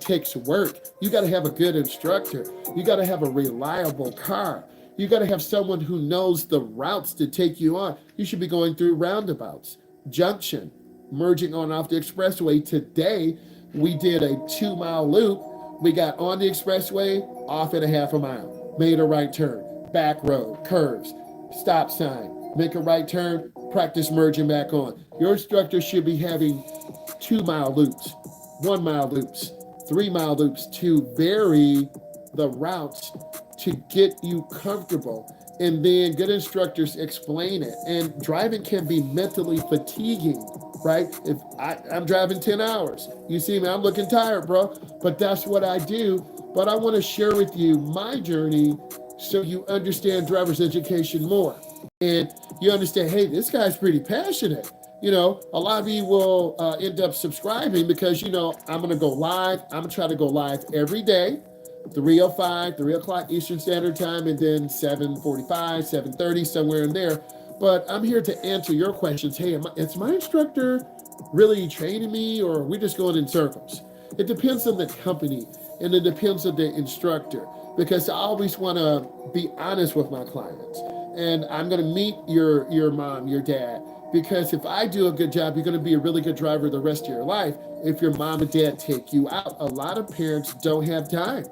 takes work. You got to have a good instructor. You got to have a reliable car. You got to have someone who knows the routes to take you on. You should be going through roundabouts, junction, merging on off the expressway. Today, we did a 2 mile loop. We got on the expressway, off at a half a mile, made a right turn, back road, curves, stop sign, make a right turn, practice merging back on. Your instructor should be having 2 mile loops, 1 mile loops, 3 mile loops to vary the routes to get you comfortable. And then good instructors explain it. And driving can be mentally fatiguing, right? If I'm driving 10 hours, you see me, I'm looking tired, bro. But that's what I do. But I want to share with you my journey so you understand driver's education more. And you understand, hey, this guy's pretty passionate. A lot of you will end up subscribing because, I'm going to go live. I'm going to try to go live every day, 3:05, 3 o'clock Eastern Standard Time, and then 7:45, 7:30, somewhere in there. But I'm here to answer your questions. Hey, is my instructor really training me, or are we just going in circles? It depends on the company, and it depends on the instructor, because I always want to be honest with my clients. And I'm going to meet your mom, your dad, because if I do a good job, you're going to be a really good driver the rest of your life if your mom and dad take you out. A lot of parents don't have time.